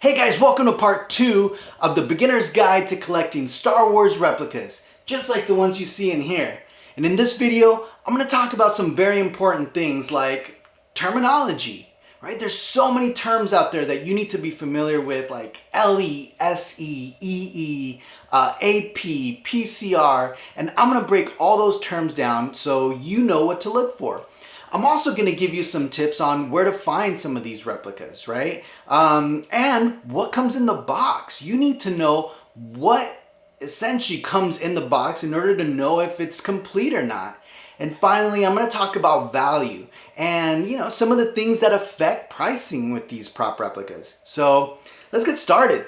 Hey guys, welcome to part 2 of the beginner's guide to collecting Star Wars replicas, just like the ones you see in here. And in this video, I'm going to talk about some very important things like terminology, right? There's so many terms out there that you need to be familiar with, like LE, SE, EE, AP, PCR, and I'm going to break all those terms down so you know what to look for. I'm also going to give you some tips on where to find some of these replicas, right? And what comes in the box. You need to know what essentially comes in the box in order to know if it's complete or not. And finally, I'm going to talk about value and, some of the things that affect pricing with these prop replicas. So let's get started.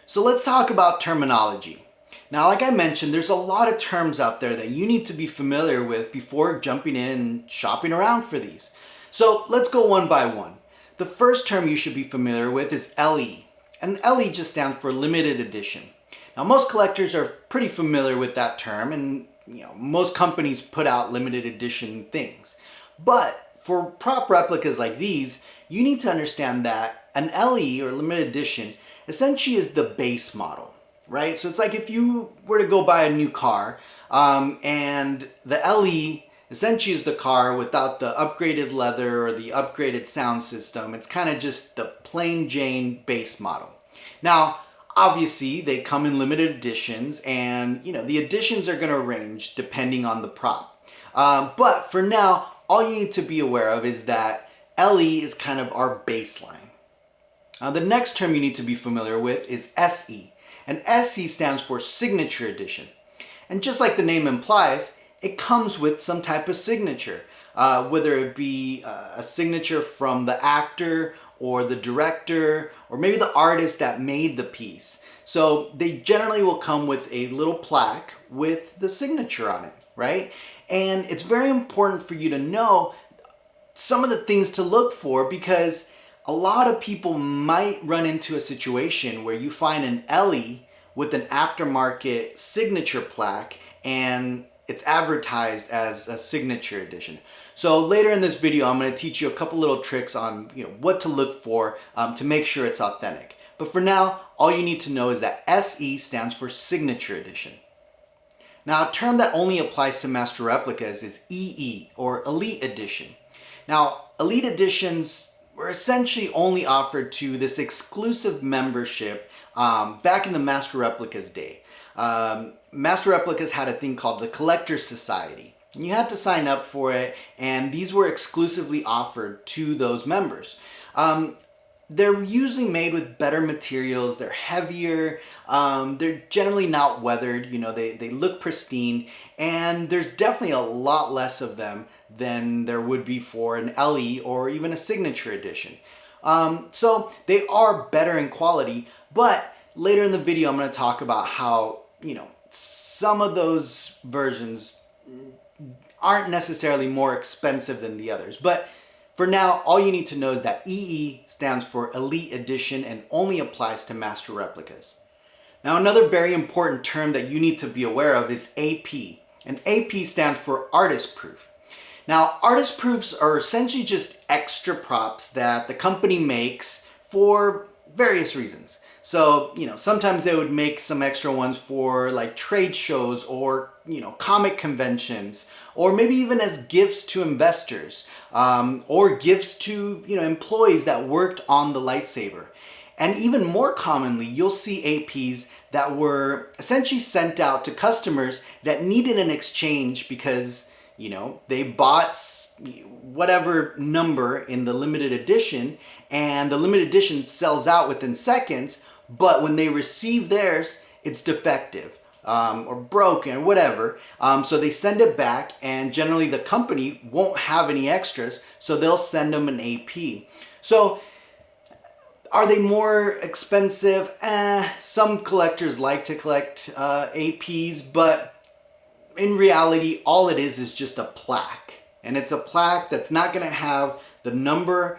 So let's talk about terminology. Now, like I mentioned, there's a lot of terms out there that you need to be familiar with before jumping in and shopping around for these. So let's go one by one. The first term you should be familiar with is LE. And LE just stands for limited edition. Now, most collectors are pretty familiar with that term, and most companies put out limited edition things. But for prop replicas like these, you need to understand that an LE or limited edition essentially is the base model, right? So it's like if you were to go buy a new car and the LE essentially is the car without the upgraded leather or the upgraded sound system. It's kind of just the plain Jane base model. Now, obviously they come in limited editions and the editions are going to range depending on the prop. But for now, all you need to be aware of is that LE is kind of our baseline. The next term you need to be familiar with is SE. And SE stands for Signature Edition. And just like the name implies, it comes with some type of signature, whether it be a signature from the actor or the director or maybe the artist that made the piece. So they generally will come with a little plaque with the signature on it, right? And it's very important for you to know some of the things to look for, because a lot of people might run into a situation where you find an LE with an aftermarket signature plaque and it's advertised as a signature edition. So later in this video, I'm going to teach you a couple little tricks on what to look for to make sure it's authentic. But for now, all you need to know is that SE stands for Signature Edition. Now, a term that only applies to master replicas is EE, or Elite Edition. Now, Elite Editions were essentially only offered to this exclusive membership back in the Master Replicas day. Master Replicas had a thing called the Collector Society. And you had to sign up for it, and these were exclusively offered to those members. They're usually made with better materials, they're heavier, they're generally not weathered, they look pristine, and there's definitely a lot less of them than there would be for an LE or even a signature edition. So they are better in quality, but later in the video I'm going to talk about how, some of those versions aren't necessarily more expensive than the others. But for now, all you need to know is that EE stands for Elite Edition and only applies to master replicas. Now, another very important term that you need to be aware of is AP. And AP stands for Artist Proof. Now, artist proofs are essentially just extra props that the company makes for various reasons. So, sometimes they would make some extra ones for like trade shows or, comic conventions, or maybe even as gifts to investors, or gifts to, employees that worked on the lightsaber. And even more commonly, you'll see APs that were essentially sent out to customers that needed an exchange because they bought whatever number in the limited edition, and the limited edition sells out within seconds, but when they receive theirs, it's defective or broken or whatever. So they send it back, and generally the company won't have any extras, so they'll send them an AP. So are they more expensive? Some collectors like to collect APs, but in reality, all it is just a plaque. And it's a plaque that's not going to have the number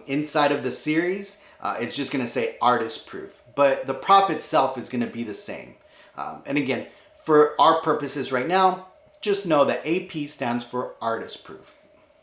inside of the series. It's just going to say Artist Proof. But the prop itself is going to be the same. And again, for our purposes right now, just know that AP stands for artist proof.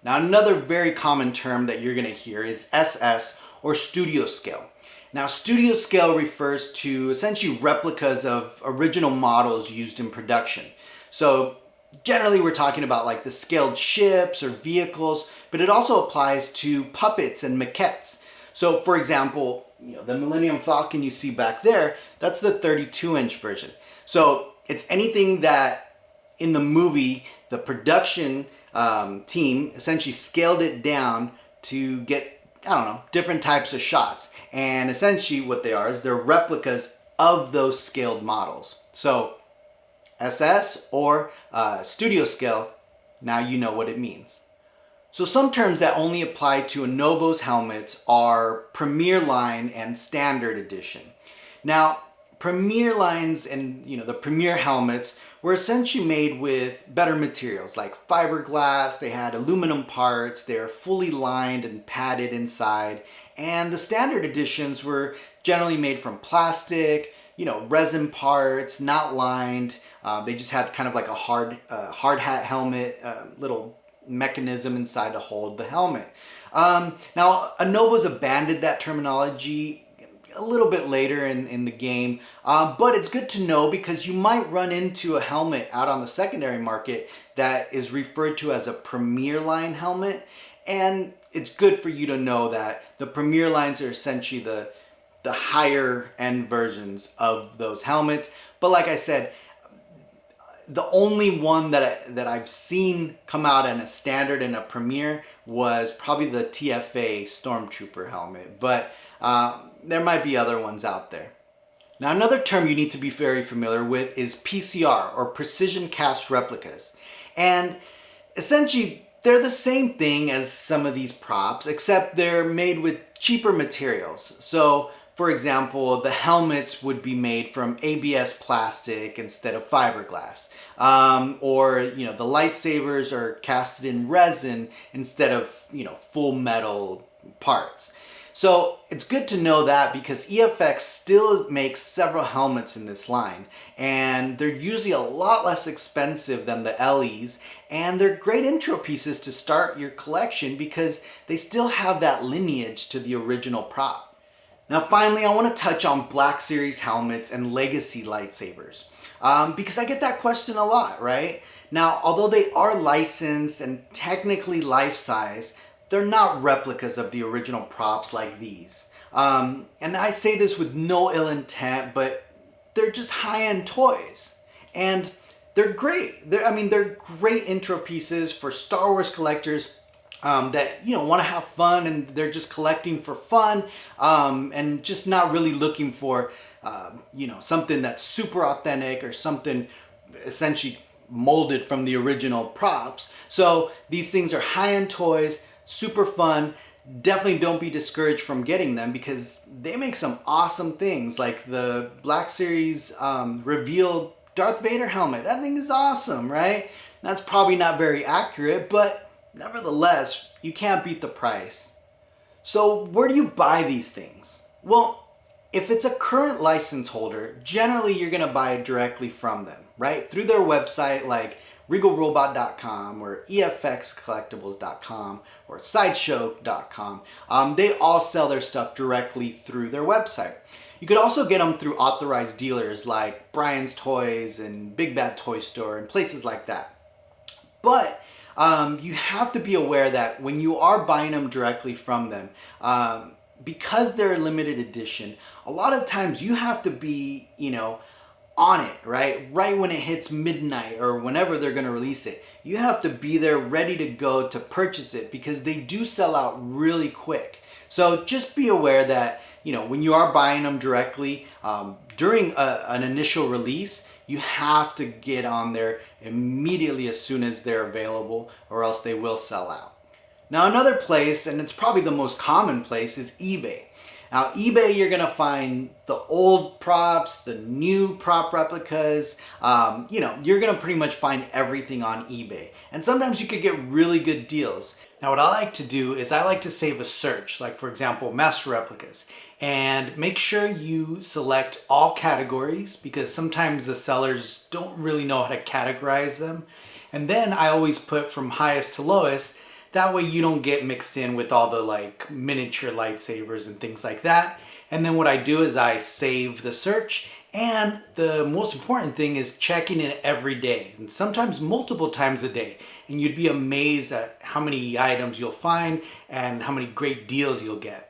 Now, another very common term that you're going to hear is SS, or studio scale. Now, studio scale refers to essentially replicas of original models used in production. So generally we're talking about like the scaled ships or vehicles, but it also applies to puppets and maquettes. So for example, the Millennium Falcon you see back there, that's the 32-inch version. So it's anything that in the movie, the production team essentially scaled it down to get, different types of shots. And essentially what they are is they're replicas of those scaled models. So SS or studio scale, now you know what it means. So some terms that only apply to a Novos helmets are Premier Line and Standard Edition. Now, Premier Lines and the Premier helmets were essentially made with better materials like fiberglass. They had aluminum parts. They are fully lined and padded inside. And the Standard Editions were generally made from plastic, resin parts, not lined. They just had kind of like a hard hat helmet, little mechanism inside to hold the helmet. Now, Novos abandoned that terminology a little bit later in the game, but it's good to know because you might run into a helmet out on the secondary market that is referred to as a Premier Line helmet, and it's good for you to know that the Premier Lines are essentially the higher end versions of those helmets. But like I said, the only one that I've seen come out in a Standard and a Premier was probably the TFA Stormtrooper helmet, but there might be other ones out there. Now, another term you need to be very familiar with is PCR, or Precision Cast Replicas. And essentially, they're the same thing as some of these props, except they're made with cheaper materials. So, for example, the helmets would be made from ABS plastic instead of fiberglass. Or the lightsabers are casted in resin instead of, full metal parts. So it's good to know that because EFX still makes several helmets in this line, and they're usually a lot less expensive than the LEs, and they're great intro pieces to start your collection because they still have that lineage to the original prop. Now finally, I want to touch on Black Series helmets and Legacy lightsabers because I get that question a lot, right? Now, although they are licensed and technically life-size, they're not replicas of the original props like these. And I say this with no ill intent, but they're just high-end toys. And they're great. They're great intro pieces for Star Wars collectors that want to have fun, and they're just collecting for fun, and just not really looking for something that's super authentic or something essentially molded from the original props. So these things are high-end toys, super fun. Definitely don't be discouraged from getting them because they make some awesome things, like the Black Series revealed Darth Vader helmet. That thing is awesome, right? That's probably not very accurate, but nevertheless, you can't beat the price. So where do you buy these things? Well, if it's a current license holder, generally you're going to buy it directly from them, right? Through their website like regalrobot.com or efxcollectibles.com or sideshow.com. They all sell their stuff directly through their website. You could also get them through authorized dealers like Brian's Toys and Big Bad Toy Store and places like that. But you have to be aware that when you are buying them directly from them, because they're a limited edition, a lot of times you have to be, on it, right when it hits midnight or whenever they're going to release it. You have to be there ready to go to purchase it because they do sell out really quick. So just be aware that when you are buying them directly during an initial release, you have to get on there immediately as soon as they're available, or else they will sell out. Now another place, and it's probably the most common place, is eBay. Now eBay, you're gonna find the old props, the new prop replicas, you're gonna pretty much find everything on eBay. And sometimes you could get really good deals. Now what I like to do is I like to save a search, like for example, Master Replicas. And make sure you select all categories because sometimes the sellers don't really know how to categorize them. And then I always put from highest to lowest. That way you don't get mixed in with all the like miniature lightsabers and things like that. And then what I do is I save the search, and the most important thing is checking it every day and sometimes multiple times a day. And you'd be amazed at how many items you'll find and how many great deals you'll get.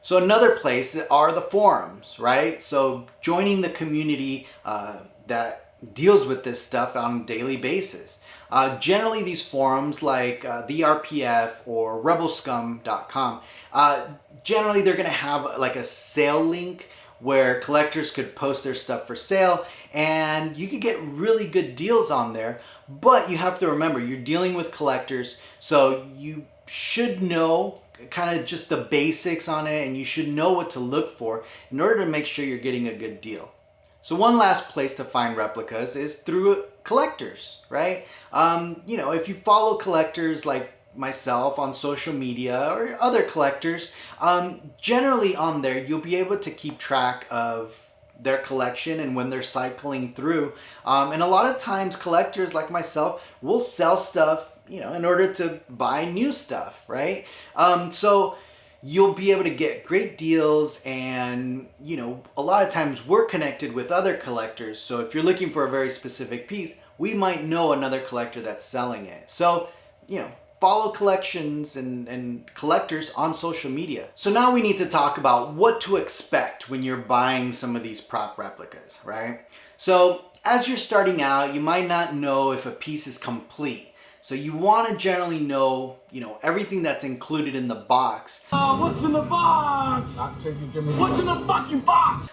So another place are the forums, right? So joining the community that deals with this stuff on a daily basis. Generally these forums like the RPF or rebelscum.com, generally they're gonna have like a sale link where collectors could post their stuff for sale, and you could get really good deals on there. But you have to remember, you're dealing with collectors, so you should know kind of just the basics on it, and you should know what to look for in order to make sure you're getting a good deal. So one last place to find replicas is through collectors, right? If you follow collectors like myself on social media or other collectors, generally on there you'll be able to keep track of their collection and when they're cycling through. And a lot of times collectors like myself will sell stuff, in order to buy new stuff, right? So you'll be able to get great deals, and a lot of times we're connected with other collectors. So if you're looking for a very specific piece, we might know another collector that's selling it. So, follow collections and collectors on social media. So now we need to talk about what to expect when you're buying some of these prop replicas, right? So as you're starting out, you might not know if a piece is complete. So you want to generally know, everything that's included in the box. What's in the box? What's in the fucking box?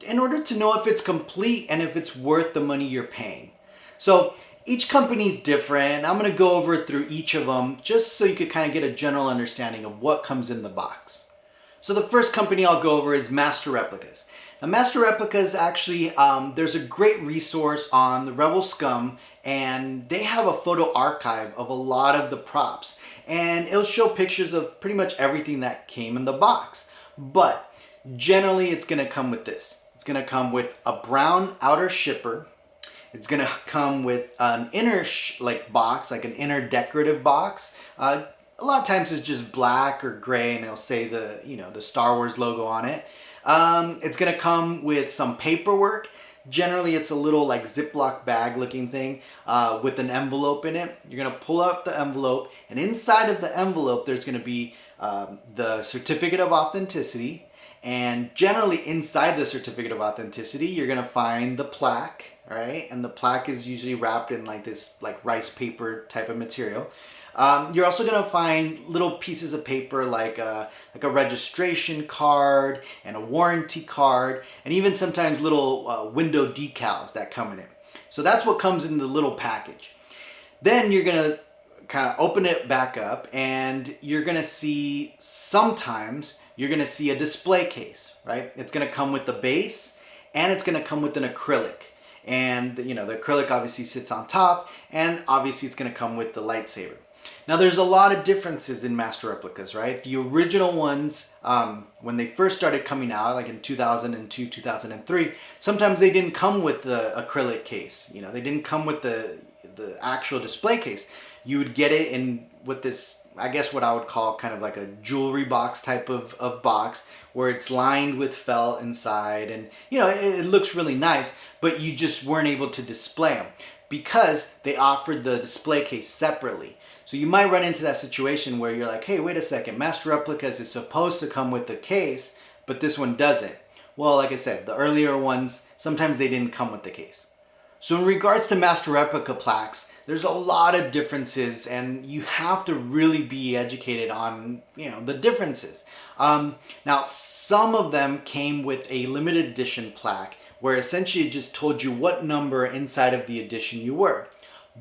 In order to know if it's complete and if it's worth the money you're paying. So each company's different. I'm going to go over through each of them just so you could kind of get a general understanding of what comes in the box. So the first company I'll go over is Master Replicas. Now Master Replicas actually, there's a great resource on the Rebel Scum, and they have a photo archive of a lot of the props. And it'll show pictures of pretty much everything that came in the box. But generally it's going to come with this. It's going to come with a brown outer shipper. It's going to come with an inner box, like an inner decorative box. A lot of times it's just black or gray, and it'll say the Star Wars logo on it. It's going to come with some paperwork. Generally it's a little like Ziploc bag looking thing with an envelope in it. You're going to pull out the envelope, and inside of the envelope there's going to be the certificate of authenticity. And generally inside the certificate of authenticity you're going to find the plaque. All right, and the plaque is usually wrapped in like this rice paper type of material. You're also going to find little pieces of paper like a registration card and a warranty card, and even sometimes little window decals that come in it. So that's what comes in the little package. Then you're going to kind of open it back up, and you're going to see sometimes you're going to see a display case, right? It's going to come with the base, and it's going to come with an acrylic. And the acrylic obviously sits on top, and obviously it's going to come with the lightsaber. Now there's a lot of differences in Master Replicas, right? The original ones, when they first started coming out, like in 2002, 2003, sometimes they didn't come with the acrylic case. They didn't come with the actual display case. You would get it in with this, I guess what I would call kind of like a jewelry box type of box, where it's lined with felt inside, and it looks really nice, but you just weren't able to display them because they offered the display case separately. So you might run into that situation where you're like, hey, wait a second, Master Replicas is supposed to come with the case, but this one doesn't. Well, like I said, the earlier ones, sometimes they didn't come with the case. So in regards to Master Replica plaques, there's a lot of differences, and you have to really be educated on, the differences. Now, some of them came with a limited edition plaque, where essentially it just told you what number inside of the edition you were.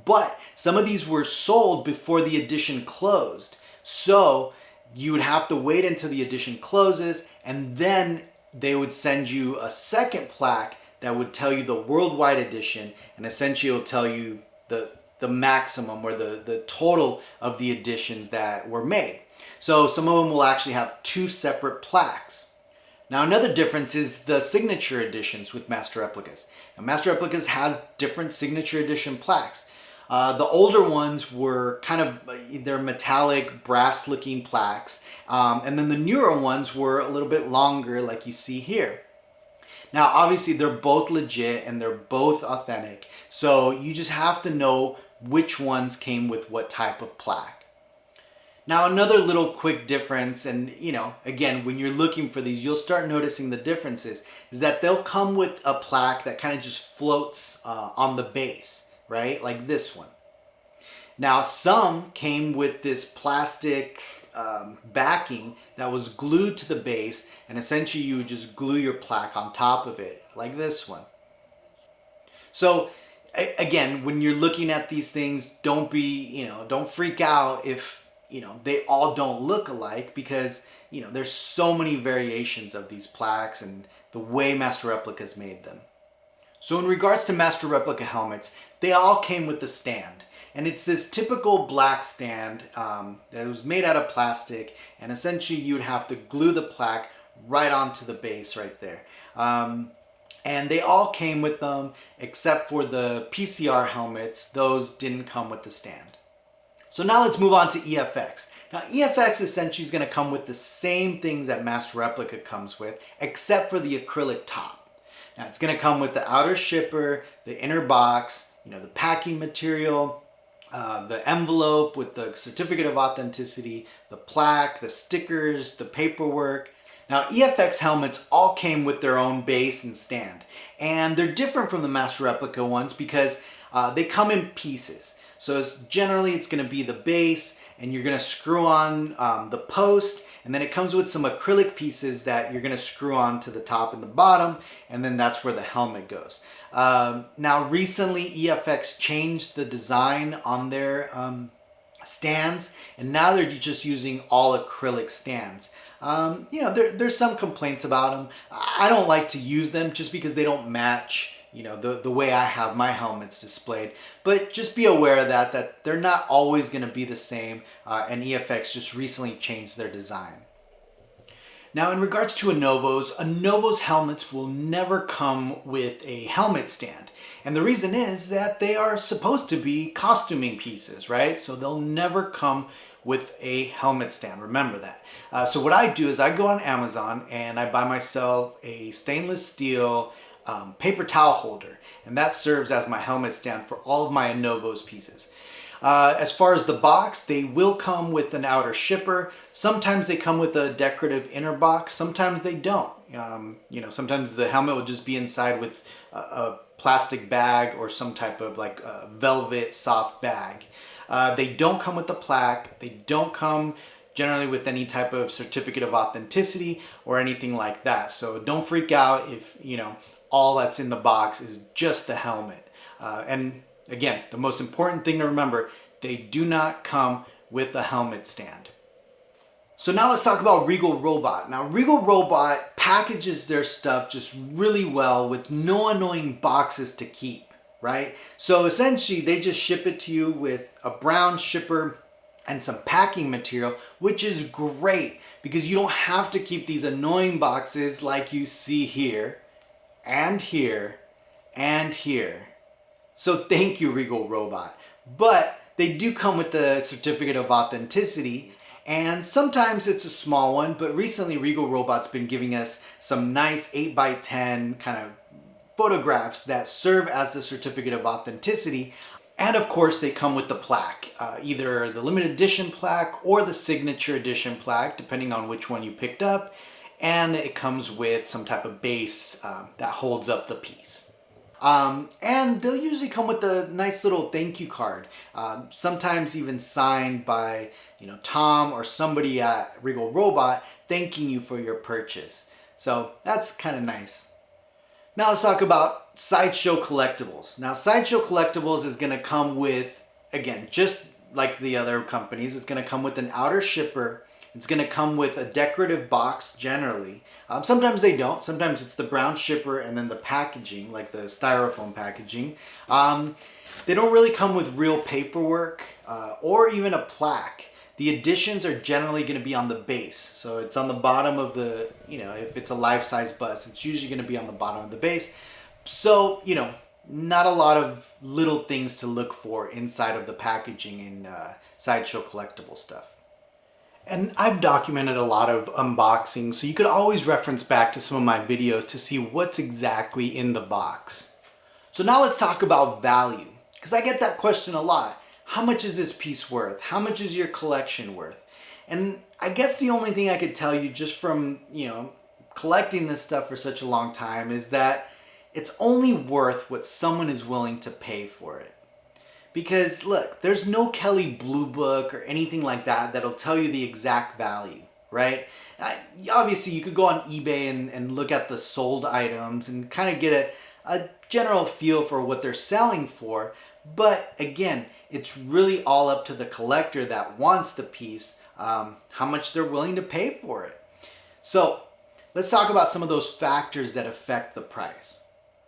But some of these were sold before the edition closed. So you would have to wait until the edition closes, and then they would send you a second plaque that would tell you the worldwide edition, and essentially it'll tell you the maximum or the total of the editions that were made. So some of them will actually have two separate plaques. Now another difference is the signature editions with Master Replicas. Now Master Replicas has different signature edition plaques. The older ones were kind of, they're metallic, brass looking plaques. And then the newer ones were a little bit longer like you see here. Now obviously they're both legit and they're both authentic. So you just have to know which ones came with what type of plaque. Now another little quick difference, and again, when you're looking for these, you'll start noticing the differences, is that they'll come with a plaque that kind of just floats on the base, right? Like this one. Now some came with this plastic backing that was glued to the base, and essentially you would just glue your plaque on top of it, like this one. So again, when you're looking at these things, don't freak out if they all don't look alike, because there's so many variations of these plaques and the way Master Replicas made them. So in regards to Master Replica helmets, they all came with the stand. And it's this typical black stand that was made out of plastic, and essentially you would have to glue the plaque right onto the base right there. And they all came with them except for the PCR helmets. Those didn't come with the stand. So now let's move on to EFX. Now EFX essentially is going to come with the same things that Master Replica comes with, except for the acrylic top. Now it's going to come with the outer shipper, the inner box, the packing material, the envelope with the certificate of authenticity, the plaque, the stickers, the paperwork. Now EFX helmets all came with their own base and stand, and they're different from the Master Replica ones because they come in pieces. So generally it's going to be the base, and you're going to screw on the post, and then it comes with some acrylic pieces that you're going to screw on to the top and the bottom, and then that's where the helmet goes. Now recently EFX changed the design on their stands, and now they're just using all acrylic stands. There's some complaints about them. I don't like to use them just because they don't match the way I have my helmets displayed. But just be aware of that they're not always going to be the same, and EFX just recently changed their design. Now in regards to a Novos helmets will never come with a helmet stand. And the reason is that they are supposed to be costuming pieces, right? So they'll never come with a helmet stand, remember that. So what I do is I go on Amazon and I buy myself a stainless steel paper towel holder, and that serves as my helmet stand for all of my Novos pieces. As far as the box, they will come with an outer shipper. Sometimes they come with a decorative inner box, sometimes they don't. Sometimes the helmet will just be inside with a plastic bag or some type of like velvet soft bag. They don't come with the plaque. They don't come generally with any type of certificate of authenticity or anything like that. So don't freak out if all that's in the box is just the helmet. And again, the most important thing to remember, they do not come with a helmet stand. So now let's talk about Regal Robot. Now Regal Robot packages their stuff just really well with no annoying boxes to keep, right? So essentially they just ship it to you with a brown shipper and some packing material, which is great because you don't have to keep these annoying boxes like you see here and here and here. So thank you, Regal Robot. But they do come with the certificate of authenticity, and sometimes it's a small one, but recently Regal Robot's been giving us some nice 8x10 kind of photographs that serve as the certificate of authenticity. And of course they come with the plaque, either the limited edition plaque or the signature edition plaque, depending on which one you picked up. And it comes with some type of base that holds up the piece. And they'll usually come with a nice little thank you card, sometimes even signed by Tom or somebody at Regal Robot thanking you for your purchase. So that's kind of nice. Now let's talk about Sideshow Collectibles. Now Sideshow Collectibles is going to come with, again, just like the other companies, it's going to come with an outer shipper. It's going to come with a decorative box generally. Sometimes they don't. Sometimes it's the brown shipper and then the packaging, like the styrofoam packaging. They don't really come with real paperwork or even a plaque. The additions are generally going to be on the base. So it's on the bottom of the, if it's a life-size bust, it's usually going to be on the bottom of the base. So, not a lot of little things to look for inside of the packaging in Sideshow Collectible stuff. And I've documented a lot of unboxings, so you could always reference back to some of my videos to see what's exactly in the box. So now let's talk about value, because I get that question a lot. How much is this piece worth? How much is your collection worth? And I guess the only thing I could tell you just from, collecting this stuff for such a long time is that it's only worth what someone is willing to pay for it. Because look, there's no Kelly Blue Book or anything like that that'll tell you the exact value, right? Obviously, you could go on eBay and look at the sold items and kind of get a general feel for what they're selling for. But again, it's really all up to the collector that wants the piece, how much they're willing to pay for it. So let's talk about some of those factors that affect the price.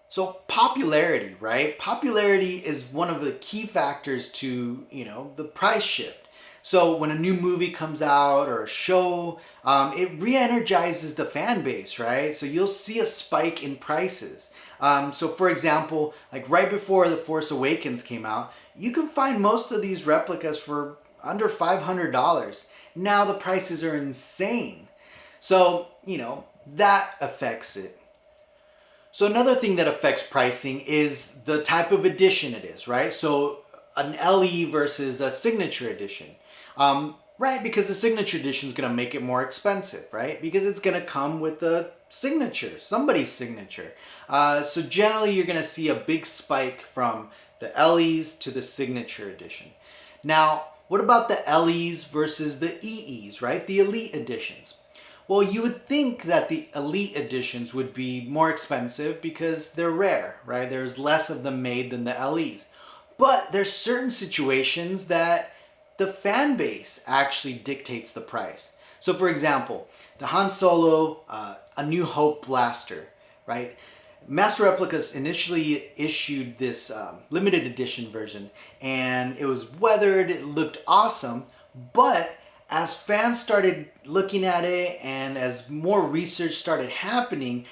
So popularity, right? Popularity is one of the key factors to, the price shift. So when a new movie comes out or a show, it re-energizes the fan base, right? So you'll see a spike in prices. So for example, like right before The Force Awakens came out, you can find most of these replicas for under $500. Now the prices are insane. So, that affects it. So another thing that affects pricing is the type of edition it is, right? So an LE versus a signature edition, right? Because the signature edition is going to make it more expensive, right? Because it's going to come with a signature, somebody's signature. So generally you're going to see a big spike from the LEs to the signature edition. Now, what about the LEs versus the EEs, right? The elite editions. Well, you would think that the elite editions would be more expensive because they're rare, right? There's less of them made than the LEs. But there's certain situations that the fan base actually dictates the price. So for example, the Han Solo A New Hope blaster, right? Master Replicas initially issued this limited edition version, and it was weathered, it looked awesome, but as fans started looking at it and as more research started happening,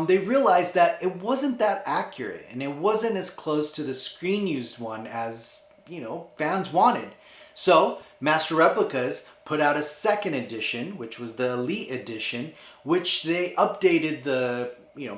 they realized that it wasn't that accurate and it wasn't as close to the screen used one as, fans wanted. So Master Replicas put out a second edition, which was the Elite edition, which they updated the,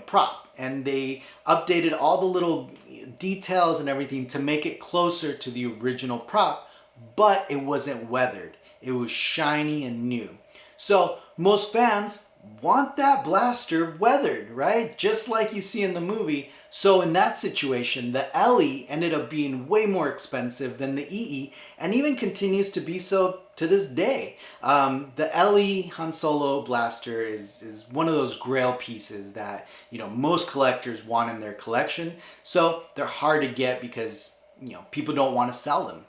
prop, and they updated all the little details and everything to make it closer to the original prop, but it wasn't weathered. It was shiny and new. So most fans want that blaster weathered, right? Just like you see in the movie. So in that situation, the LE ended up being way more expensive than the EE, and even continues to be so to this day. The LE Han Solo blaster is one of those grail pieces that, most collectors want in their collection. So they're hard to get because, people don't want to sell them.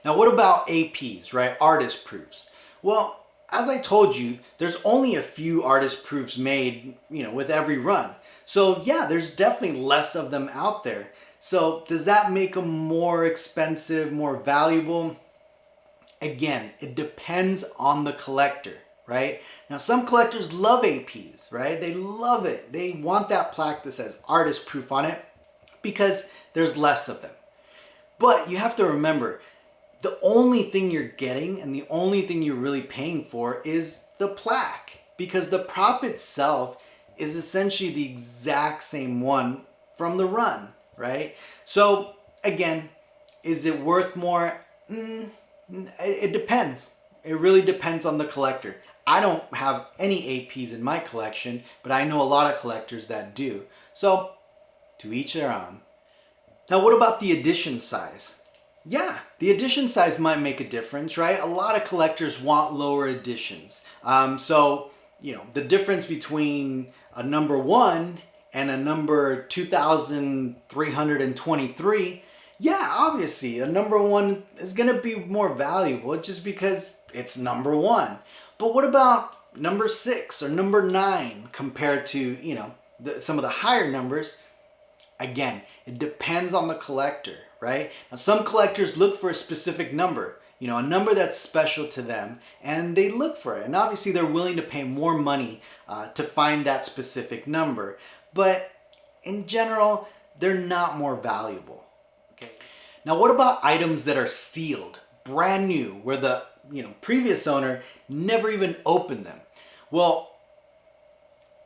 Now, what about APs, right? Artist proofs. Well, as I told you, there's only a few artist proofs made, with every run. So yeah, there's definitely less of them out there. So does that make them more expensive, more valuable? Again, it depends on the collector, right? Now, some collectors love APs, right? They love it. They want that plaque that says artist proof on it because there's less of them. But you have to remember, the only thing you're getting and the only thing you're really paying for is the plaque, because the prop itself is essentially the exact same one from the run, right? So again, is it worth more? It depends. It really depends on the collector. I don't have any APs in my collection, but I know a lot of collectors that do. So to each their own. Now, what about the edition size? Yeah, the edition size might make a difference, right? A lot of collectors want lower editions. So, the difference between a number 1 and a number 2,323, yeah, obviously a number 1 is going to be more valuable just because it's number 1. But what about number 6 or number 9 compared to, some of the higher numbers? Again, it depends on the collector, right? Now, some collectors look for a specific number. a number that's special to them, and they look for it. And obviously they're willing to pay more money to find that specific number. But in general, they're not more valuable. Okay. Now, what about items that are sealed, brand new, where the previous owner never even opened them? Well,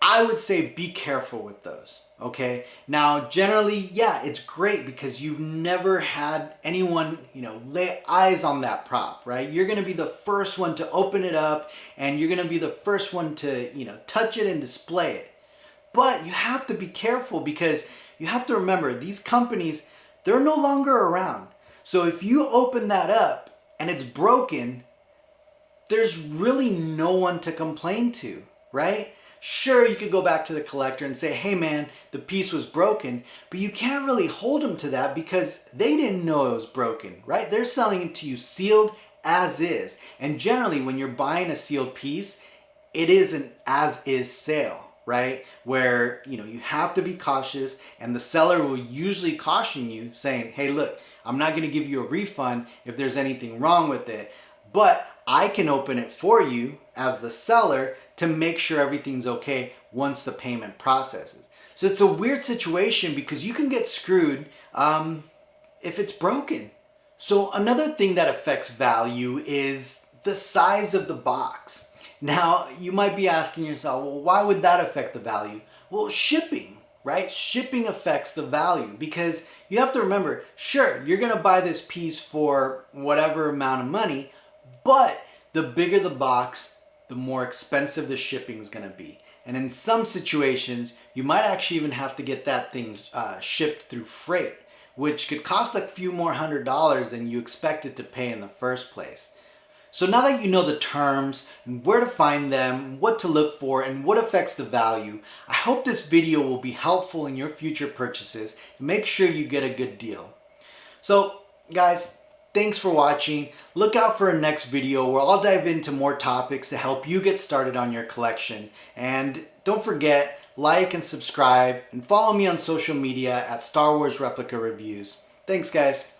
I would say be careful with those. Okay. Now, generally, yeah, it's great because you've never had anyone, lay eyes on that prop, right? You're going to be the first one to open it up, and you're going to be the first one to, touch it and display it. But you have to be careful because you have to remember these companies, they're no longer around. So if you open that up and it's broken, there's really no one to complain to, right? Sure, you could go back to the collector and say, hey man, the piece was broken, but you can't really hold them to that because they didn't know it was broken, right? They're selling it to you sealed as is. And generally, when you're buying a sealed piece, it is an as-is sale, right? Where, you have to be cautious, and the seller will usually caution you saying, hey, look, I'm not going to give you a refund if there's anything wrong with it, but I can open it for you as the seller to make sure everything's okay once the payment processes. So it's a weird situation because you can get screwed if it's broken. So another thing that affects value is the size of the box. Now, you might be asking yourself, well, why would that affect the value? Well, shipping, right? Shipping affects the value because you have to remember, sure, you're gonna buy this piece for whatever amount of money, but the bigger the box, the more expensive the shipping is going to be. And in some situations, you might actually even have to get that thing shipped through freight, which could cost a few more $100s than you expected to pay in the first place. So now that you know the terms, and where to find them, what to look for, and what affects the value, I hope this video will be helpful in your future purchases and make sure you get a good deal. So guys, thanks for watching. Look out for a next video where I'll dive into more topics to help you get started on your collection. And don't forget, like and subscribe, and follow me on social media at Star Wars Replica Reviews. Thanks, guys.